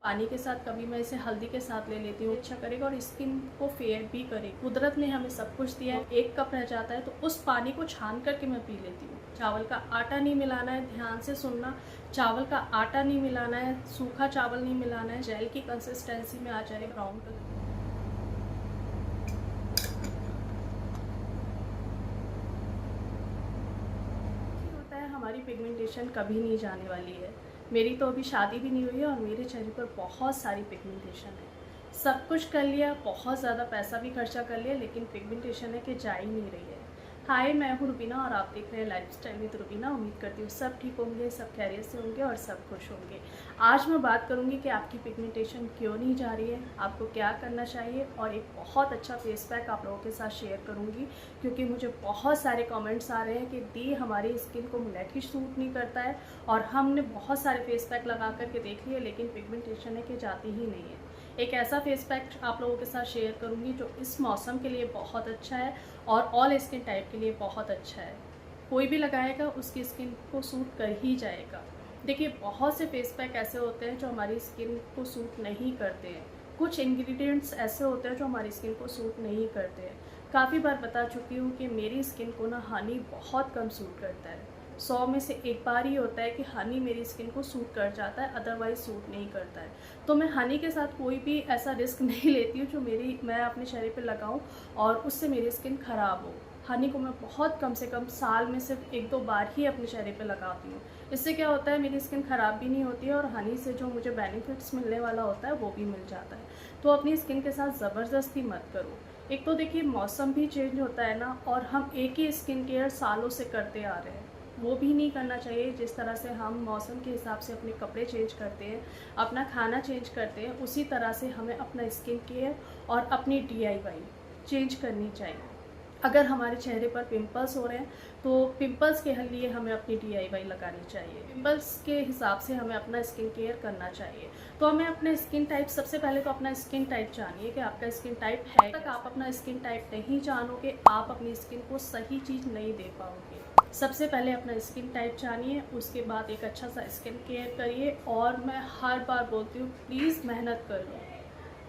पानी के साथ कभी मैं इसे हल्दी के साथ ले लेती हूँ, अच्छा करेगा और स्किन को फेयर भी करे। कुदरत ने हमें सब कुछ दिया है, 1 कप रह जाता है तो उस पानी को छान करके मैं पी लेती हूँ। चावल का आटा नहीं मिलाना है, ध्यान से सुनना, चावल का आटा नहीं मिलाना है, सूखा चावल नहीं मिलाना है, जेल की कंसिस्टेंसी में आ जाए ब्राउन कलर। होता है हमारी पिगमेंटेशन कभी नहीं जाने वाली है। मेरी तो अभी शादी भी नहीं हुई है और मेरे चेहरे पर बहुत सारी पिगमेंटेशन है। सब कुछ कर लिया, बहुत ज़्यादा पैसा भी खर्चा कर लिया, लेकिन पिगमेंटेशन है कि जा ही नहीं रही है। हाय, मैं हूँ रुबीना और आप देख रहे हैं लाइफस्टाइल विद रुबीना। उम्मीद करती हूँ सब ठीक होंगे, सब खैरियत से होंगे और सब खुश होंगे। आज मैं बात करूँगी कि आपकी पिगमेंटेशन क्यों नहीं जा रही है, आपको क्या करना चाहिए, और एक बहुत अच्छा फेस पैक आप लोगों के साथ शेयर करूँगी, क्योंकि मुझे बहुत सारे कमेंट्स आ रहे हैं कि दी हमारी स्किन को ब्लैक ही सूट नहीं करता है और हमने बहुत सारे फेस पैक लगा करके देख लिए लेकिन पिगमेंटेशन है कि जाती ही नहीं है। एक ऐसा फेस पैक आप लोगों के साथ शेयर करूंगी जो इस मौसम के लिए बहुत अच्छा है और ऑल स्किन टाइप के लिए बहुत अच्छा है। कोई भी लगाएगा उसकी स्किन को सूट कर ही जाएगा। देखिए, बहुत से फेस पैक ऐसे होते हैं जो हमारी स्किन को सूट नहीं करते हैं। कुछ इंग्रेडिएंट्स ऐसे होते हैं जो हमारी स्किन को सूट नहीं करते हैं। काफ़ी बार बता चुकी हूँ कि मेरी स्किन को ना हनी बहुत कम सूट करता है। 100 में से एक बार ही होता है कि हनी मेरी स्किन को सूट कर जाता है, अदरवाइज सूट नहीं करता है। तो मैं हनी के साथ कोई भी ऐसा रिस्क नहीं लेती हूँ जो मैं अपने चेहरे पे लगाऊँ और उससे मेरी स्किन ख़राब हो। हनी को मैं बहुत कम से कम साल में सिर्फ 1-2 बार ही अपने चेहरे पे लगाती हूँ। इससे क्या होता है, मेरी स्किन ख़राब भी नहीं होती है और हनी से जो मुझे बेनिफिट्स मिलने वाला होता है वो भी मिल जाता है। तो अपनी स्किन के साथ ज़बरदस्ती मत करो। एक तो देखिए, मौसम भी चेंज होता है ना, और हम एक ही स्किन केयर सालों से करते आ रहे हैं, वो भी नहीं करना चाहिए। जिस तरह से हम मौसम के हिसाब से अपने कपड़े चेंज करते हैं, अपना खाना चेंज करते हैं, उसी तरह से हमें अपना स्किन केयर और अपनी DIY चेंज करनी चाहिए। अगर हमारे चेहरे पर पिंपल्स हो रहे हैं तो पिंपल्स के लिए हमें अपनी DIY लगानी चाहिए। पिंपल्स के हिसाब से हमें अपना स्किन केयर करना चाहिए। तो हमें अपना स्किन टाइप, सबसे पहले तो अपना स्किन टाइप जानिए कि आपका स्किन टाइप है। तक आप अपना स्किन टाइप नहीं जानोगे, आप अपनी स्किन को सही चीज़ नहीं दे पाओगे। सबसे पहले अपना स्किन टाइप जानिए, उसके बाद एक अच्छा सा स्किन केयर करिए। और मैं हर बार बोलती हूँ, प्लीज़ मेहनत कर लो,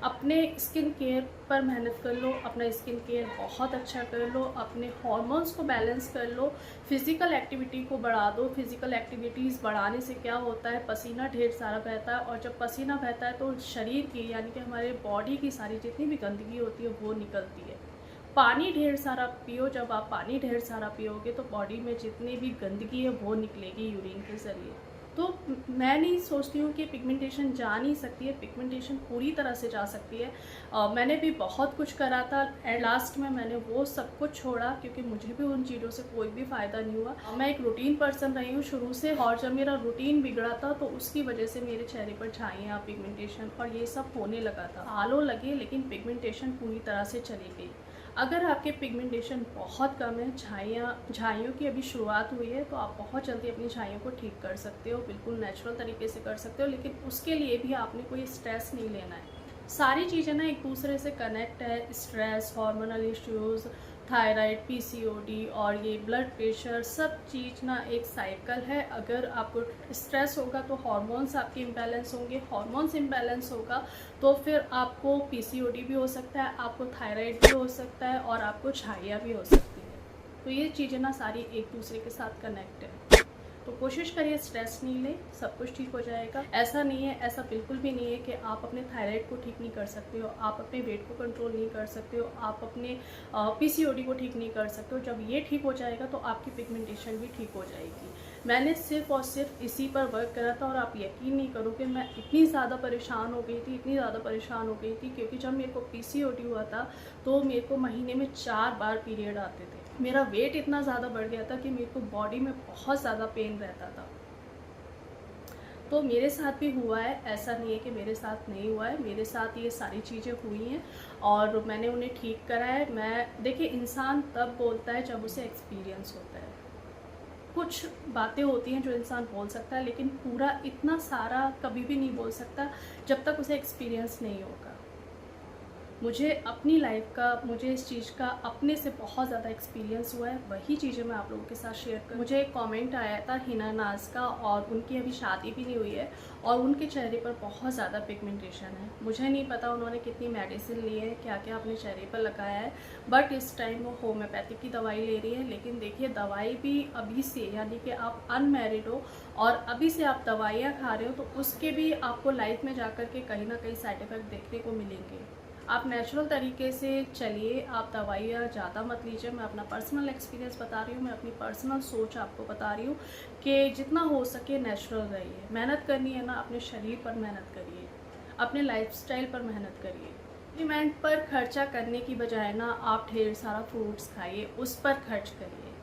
अपने स्किन केयर पर मेहनत कर लो, अपना स्किन केयर बहुत अच्छा कर लो, अपने हार्मोन्स को बैलेंस कर लो, फिज़िकल एक्टिविटी को बढ़ा दो। फिज़िकल एक्टिविटीज़ बढ़ाने से क्या होता है, पसीना ढेर सारा बहता है और जब पसीना बहता है तो शरीर की, यानी कि हमारे बॉडी की सारी जितनी भी गंदगी होती है वो निकलती है। पानी ढेर सारा पियो, जब आप पानी ढेर सारा पियोगे तो बॉडी में जितनी भी गंदगी है वो निकलेगी यूरिन के ज़रिए। तो मैं नहीं सोचती हूँ कि पिगमेंटेशन जा नहीं सकती है, पिगमेंटेशन पूरी तरह से जा सकती है। मैंने भी बहुत कुछ करा था एंड लास्ट में मैंने वो सब कुछ छोड़ा, क्योंकि मुझे भी उन चीज़ों से कोई भी फ़ायदा नहीं हुआ। मैं एक रूटीन पर्सन रही हूँ शुरू से, और जब मेरा रूटीन बिगड़ा था तो उसकी वजह से मेरे चेहरे पर छाइयाँ, पिगमेंटेशन और ये सब होने लगा था। सालों लगे लेकिन पिगमेंटेशन पूरी तरह से चली गई। अगर आपके पिगमेंटेशन बहुत कम है, झाइयों की अभी शुरुआत हुई है, तो आप बहुत जल्दी अपनी झाइयों को ठीक कर सकते हो, बिल्कुल नेचुरल तरीके से कर सकते हो। लेकिन उसके लिए भी आपने कोई स्ट्रेस नहीं लेना है। सारी चीज़ें ना एक दूसरे से कनेक्ट है। Stress, hormonal issues, thyroid, PCOD और ये ब्लड प्रेशर, सब चीज़ ना एक साइकिल है। अगर आपको स्ट्रेस होगा तो हार्मोन्स आपके इम्बैलेंस होंगे, हार्मोन्स इम्बैलेंस होगा तो फिर आपको PCOD भी हो सकता है, आपको थायराइड भी हो सकता है और आपको छाइयाँ भी हो सकती है। तो ये चीज़ें ना सारी एक दूसरे के साथ कनेक्ट है। तो कोशिश करिए स्ट्रेस नहीं लें, सब कुछ ठीक हो जाएगा। ऐसा नहीं है, ऐसा बिल्कुल भी नहीं है कि आप अपने थायराइड को ठीक नहीं कर सकते हो, आप अपने वेट को कंट्रोल नहीं कर सकते हो, आप अपने PCOD को ठीक नहीं कर सकते हो। जब ये ठीक हो जाएगा तो आपकी पिगमेंटेशन भी ठीक हो जाएगी। मैंने सिर्फ और सिर्फ इसी पर वर्क करा था और आप यकीन नहीं करोगे, मैं इतनी ज़्यादा परेशान हो गई थी, इतनी ज़्यादा परेशान हो गई थी, क्योंकि जब मेरे को PCOD हुआ था तो मेरे को महीने में 4 बार पीरियड आते थे। मेरा वेट इतना ज़्यादा बढ़ गया था कि मेरे को बॉडी में बहुत ज़्यादा पेन रहता था। तो मेरे साथ भी हुआ है, ऐसा नहीं है कि मेरे साथ नहीं हुआ है, मेरे साथ ये सारी चीज़ें हुई हैं और मैंने उन्हें ठीक करा है। देखिए, इंसान तब बोलता है जब उसे एक्सपीरियंस होता है। कुछ बातें होती हैं जो इंसान बोल सकता है, लेकिन पूरा इतना सारा कभी भी नहीं बोल सकता जब तक उसे एक्सपीरियंस नहीं होगा। मुझे अपनी लाइफ का, मुझे इस चीज़ का अपने से बहुत ज़्यादा एक्सपीरियंस हुआ है, वही चीज़ें मैं आप लोगों के साथ शेयर कर। मुझे एक कमेंट आया था हिना नाज का, और उनकी अभी शादी भी नहीं हुई है और उनके चेहरे पर बहुत ज़्यादा पिगमेंटेशन है। मुझे नहीं पता उन्होंने कितनी मेडिसिन ली है, क्या क्या अपने चेहरे पर लगाया है, बट इस टाइम वो होम्योपैथिक की दवाई ले रही है। लेकिन देखिए, दवाई भी अभी से, यानी कि आप अनमैरिड हो और अभी से आप दवाइयाँ खा रहे हो, तो उसके भी आपको लाइफ में जाकर के कहीं ना कहीं साइड इफ़ेक्ट देखने को मिलेंगे। आप नेचुरल तरीके से चलिए, आप दवाइयाँ ज़्यादा मत लीजिए। मैं अपना पर्सनल एक्सपीरियंस बता रही हूँ, मैं अपनी पर्सनल सोच आपको बता रही हूँ कि जितना हो सके नेचुरल रहिए। मेहनत करनी है ना, अपने शरीर पर मेहनत करिए, अपने लाइफस्टाइल पर मेहनत करिए। सप्लीमेंट पर खर्चा करने की बजाय ना, आप ढेर सारा फ्रूट्स खाइए, उस पर खर्च करिए।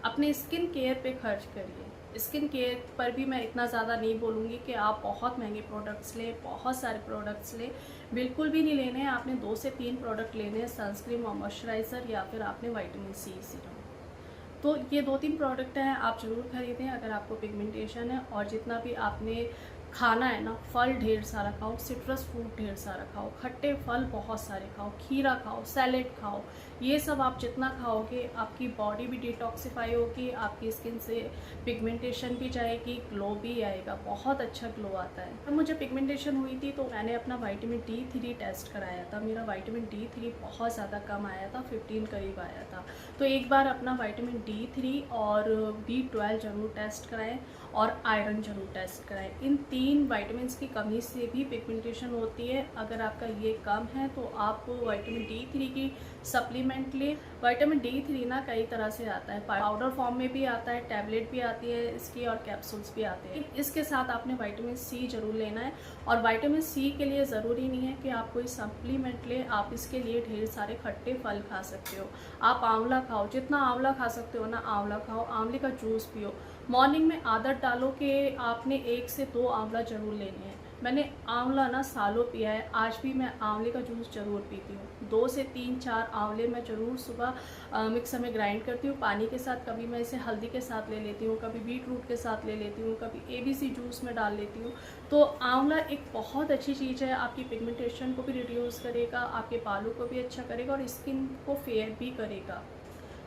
अपने स्किन केयर पे खर्च करिए। स्किन केयर पर भी मैं इतना ज़्यादा नहीं बोलूँगी कि आप बहुत महंगे प्रोडक्ट्स लें, बहुत सारे प्रोडक्ट्स लें, बिल्कुल भी नहीं लेने हैं। आपने 2 से 3 प्रोडक्ट लेने हैं, सनस्क्रीन और मॉइस्चराइज़र, या फिर आपने विटामिन सी सीरम। तो ये 2-3 प्रोडक्ट हैं, आप ज़रूर खरीदें अगर आपको पिगमेंटेशन है। और जितना भी आपने खाना है ना, फल ढेर सारा खाओ, सिट्रस फ्रूट ढेर सारा खाओ, खट्टे फल बहुत सारे खाओ, खीरा खाओ, सैलेड खाओ। ये सब आप जितना खाओगे, आपकी बॉडी भी डिटॉक्सिफाई होगी, आपकी स्किन से पिगमेंटेशन भी जाएगी, ग्लो भी आएगा, बहुत अच्छा ग्लो आता है। जब मुझे पिगमेंटेशन हुई थी तो मैंने अपना विटामिन D3 टेस्ट कराया था। मेरा विटामिन D3 बहुत ज़्यादा कम आया था, 15 करीब आया था। तो एक बार अपना विटामिन D3 और B12 ज़रूर टेस्ट कराएं, और आयरन ज़रूर टेस्ट कराएं। इन 3 विटामिन्स की कमी से भी पिगमेंटेशन होती है। अगर आपका ये कम है तो आप विटामिन D3 की सप्लीमेंट लें। विटामिन D3 ना कई तरह से आता है, पाउडर फॉर्म में भी आता है, टैबलेट भी आती है इसकी, और कैप्सूल्स भी आते हैं। इसके साथ आपने विटामिन C ज़रूर लेना है। और विटामिन C के लिए ज़रूरी नहीं है कि आप कोई सप्लीमेंट लें, आप इसके लिए ढेर सारे खट्टे फल खा सकते हो। आप आंवला खाओ, जितना आंवला खा सकते हो ना आंवला खाओ, आंवले का जूस पियो। मॉर्निंग में आदत डालो कि आपने 1 से 2 आंवला ज़रूर लेने हैं। मैंने आंवला ना सालों पिया है, आज भी मैं आंवले का जूस ज़रूर पीती हूँ। 2 से 3-4 आंवले मैं ज़रूर सुबह मिक्सर में ग्राइंड करती हूँ पानी के साथ। कभी मैं इसे हल्दी के साथ ले लेती हूँ, कभी बीट रूट के साथ ले लेती हूँ, कभी ABC जूस में डाल लेती हूँ। तो आंवला एक बहुत अच्छी चीज़ है, आपकी पिगमेंटेशन को भी रिड्यूस करेगा, आपके बालों को भी अच्छा करेगा और स्किन को फेयर भी करेगा।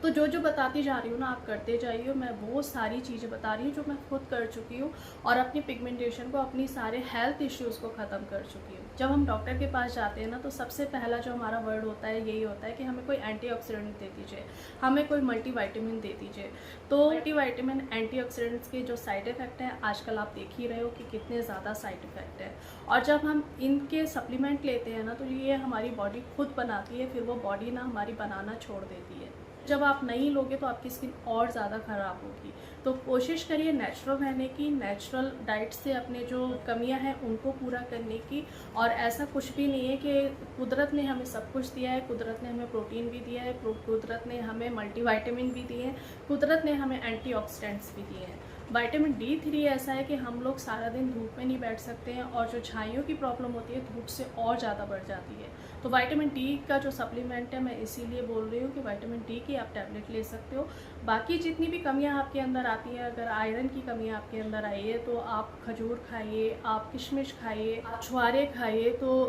तो जो जो बताती जा रही हूँ ना, आप करते जाइए। मैं वो सारी चीज़ें बता रही हूँ जो मैं खुद कर चुकी हूँ, और अपनी पिगमेंटेशन को, अपनी सारे हेल्थ इश्यूज़ को ख़त्म कर चुकी हूँ। जब हम डॉक्टर के पास जाते हैं ना, तो सबसे पहला जो हमारा वर्ड होता है यही होता है कि हमें कोई एंटीऑक्सीडेंट दे दीजिए, हमें कोई मल्टीविटामिन दे दीजिए। तो मल्टीविटामिन, एंटीऑक्सीडेंट्स के जो साइड इफ़ेक्ट हैं आजकल आप देख ही रहे हो कि कितने ज़्यादा साइड इफ़ेक्ट है। और जब हम इनके सप्लीमेंट लेते हैं ना, तो ये हमारी बॉडी खुद बनाती है, फिर वो बॉडी ना हमारी बनाना छोड़ देती है। जब आप नहीं लोगे तो आपकी स्किन और ज़्यादा ख़राब होगी। तो कोशिश करिए नेचुरल रहने की, नेचुरल डाइट से अपने जो कमियां हैं उनको पूरा करने की। और ऐसा कुछ भी नहीं है कि कुदरत ने हमें सब कुछ दिया है, कुदरत ने हमें प्रोटीन भी दिया है, कुदरत ने हमें मल्टीविटामिन भी दिए हैं, कुदरत ने हमें एंटीऑक्सीडेंट्स भी दिए हैं। विटामिन D3 ऐसा है कि हम लोग सारा दिन धूप में नहीं बैठ सकते हैं, और जो झाइयों की प्रॉब्लम होती है धूप से और ज़्यादा बढ़ जाती है। तो विटामिन D का जो सप्लीमेंट है, मैं इसीलिए बोल रही हूँ कि विटामिन D की आप टैबलेट ले सकते हो। बाकी जितनी भी कमियाँ आपके अंदर आती हैं, अगर आयरन की कमियाँ आपके अंदर आई है तो आप खजूर खाइए, आप किशमिश खाइए, आप छुआरे खाइए। तो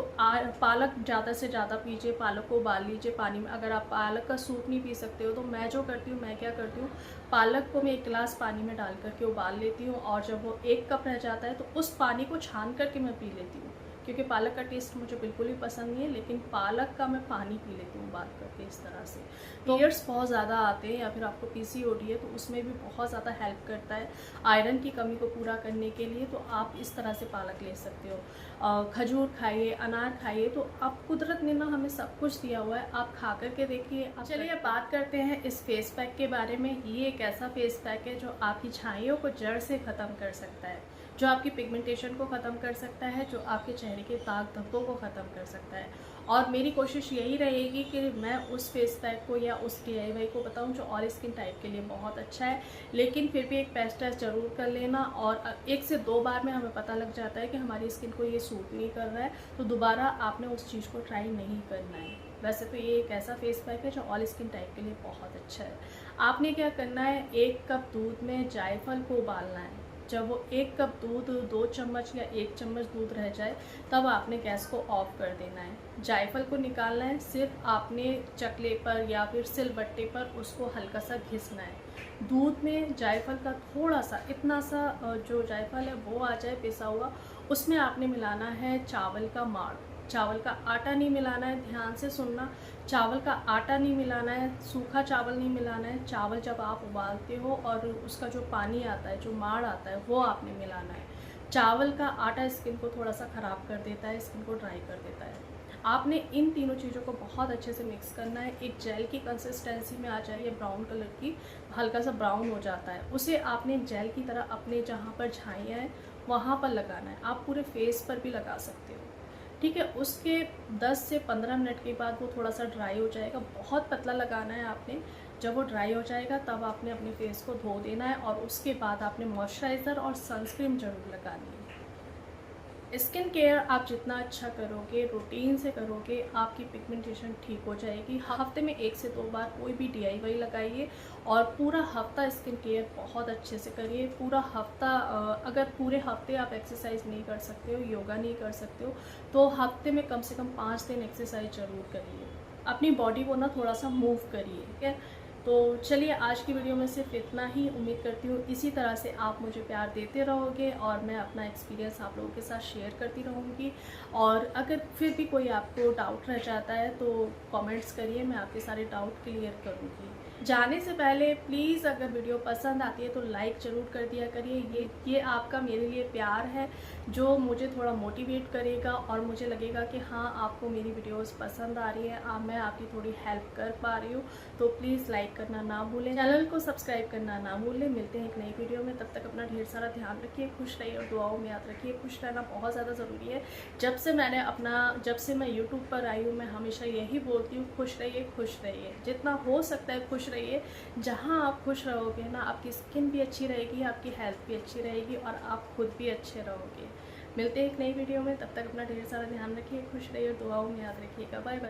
पालक ज़्यादा से ज़्यादा पीजिए, पालक को उबाल लीजिए पानी में। अगर आप पालक का सूप नहीं पी सकते हो तो मैं जो करती हूँ, मैं क्या करती हूँ, पालक को मैं 1 गिलास पानी में डाल करके उबाल लेती हूँ, और जब वो 1 कप रह जाता है तो उस पानी को छान करके मैं पी लेती हूँ। क्योंकि पालक का टेस्ट मुझे बिल्कुल भी पसंद नहीं है, लेकिन पालक का मैं पानी पी लेती हूँ बात करके इस तरह से। पीरियड्स बहुत ज़्यादा आते हैं, या फिर आपको PCOD है, तो उसमें भी बहुत ज़्यादा हेल्प करता है आयरन की कमी को पूरा करने के लिए। तो आप इस तरह से पालक ले सकते हो। खजूर खाइए, अनार खाइए। तो आप, कुदरत ने ना हमें सब कुछ दिया हुआ है, आप खा करके देखिए। चलिए अब बात करते हैं इस फेस पैक के बारे में। ये एक ऐसा फेस पैक है जो आपकी छाइयों को जड़ से ख़त्म कर सकता है, जो आपकी पिगमेंटेशन को ख़त्म कर सकता है, जो आपके चेहरे के दाग धब्बों को ख़त्म कर सकता है। और मेरी कोशिश यही रहेगी कि मैं उस फेस पैक को या उस DIY को बताऊं जो ऑयल स्किन टाइप के लिए बहुत अच्छा है। लेकिन फिर भी एक पैच टेस्ट ज़रूर कर लेना, और 1 से 2 बार में हमें पता लग जाता है कि हमारी स्किन को ये सूट नहीं कर रहा है, तो दोबारा आपने उस चीज़ को ट्राई नहीं करना है। वैसे तो ये एक ऐसा फेस पैक है जो ऑयल स्किन टाइप के लिए बहुत अच्छा है। आपने क्या करना है, 1 कप दूध में जायफल को उबालना है। जब वो 1 कप दूध 2 चम्मच या 1 चम्मच दूध रह जाए तब आपने गैस को ऑफ कर देना है। जायफल को निकालना है, सिर्फ आपने चकले पर या फिर सिलबट्टे पर उसको हल्का सा घिसना है। दूध में जायफल का थोड़ा सा, इतना सा जो जायफल है वो आ जाए पिसा हुआ, उसमें आपने मिलाना है चावल का माड़। चावल का आटा नहीं मिलाना है, ध्यान से सुनना। चावल का आटा नहीं मिलाना है, सूखा चावल नहीं मिलाना है। चावल जब आप उबालते हो और उसका जो पानी आता है, जो माड़ आता है, वो आपने मिलाना है। चावल का आटा स्किन को थोड़ा सा ख़राब कर देता है, स्किन को ड्राई कर देता है। आपने इन तीनों चीज़ों को बहुत अच्छे से मिक्स करना है। एक जेल की कंसिस्टेंसी में आ जाए, ब्राउन कलर की, हल्का सा ब्राउन हो जाता है, उसे आपने जेल की तरह अपने जहाँ पर झाइयाँ हैं वहाँ पर लगाना है। आप पूरे फेस पर भी लगा सकते हो, ठीक है। उसके 10 से 15 मिनट के बाद वो थोड़ा सा ड्राई हो जाएगा। बहुत पतला लगाना है आपने। जब वो ड्राई हो जाएगा तब आपने अपने फेस को धो देना है और उसके बाद आपने मॉइस्चराइज़र और सनस्क्रीन ज़रूर लगानी है। स्किन केयर आप जितना अच्छा करोगे, रूटीन से करोगे, आपकी पिगमेंटेशन ठीक हो जाएगी। हफ्ते में 1 से 2 बार कोई भी DIY लगाइए और पूरा हफ्ता स्किन केयर बहुत अच्छे से करिए। पूरा हफ्ता अगर पूरे हफ्ते आप एक्सरसाइज नहीं कर सकते हो, योगा नहीं कर सकते हो, तो हफ्ते में कम से कम 5 दिन एक्सरसाइज ज़रूर करिए। अपनी बॉडी को ना थोड़ा सा मूव करिए, ठीक है। तो चलिए, आज की वीडियो में सिर्फ इतना ही। उम्मीद करती हूँ इसी तरह से आप मुझे प्यार देते रहोगे और मैं अपना एक्सपीरियंस आप लोगों के साथ शेयर करती रहूँगी। और अगर फिर भी कोई आपको डाउट रह जाता है तो कमेंट्स करिए, मैं आपके सारे डाउट क्लियर करूँगी। जाने से पहले प्लीज़, अगर वीडियो पसंद आती है तो लाइक ज़रूर कर दिया करिए। ये आपका मेरे लिए प्यार है जो मुझे थोड़ा मोटिवेट करेगा और मुझे लगेगा कि हाँ, आपको मेरी वीडियोस पसंद आ रही है, मैं आपकी थोड़ी हेल्प कर पा रही हूँ। तो प्लीज़ लाइक करना ना भूलें, चैनल को सब्सक्राइब करना ना भूलें। मिलते हैं एक नई वीडियो में, तब तक अपना ढेर सारा ध्यान रखिए, खुश रहिए और दुआओं में याद रखिए। खुश रहना बहुत ज़्यादा ज़रूरी है। जब से मैं यूट्यूब पर आई हूँ, मैं हमेशा यही बोलती हूँ, खुश रहिए, खुश रहिए, जितना हो सकता है खुश रहिए। जहाँ आप खुश रहोगे ना, आपकी स्किन भी अच्छी रहेगी, आपकी हेल्थ भी अच्छी रहेगी और आप खुद भी अच्छे रहोगे। मिलते हैं एक नई वीडियो में, तब तक अपना ढेर सारा ध्यान रखिए, खुश रहिए, दुआओं में याद रखिएगा। Bye bye.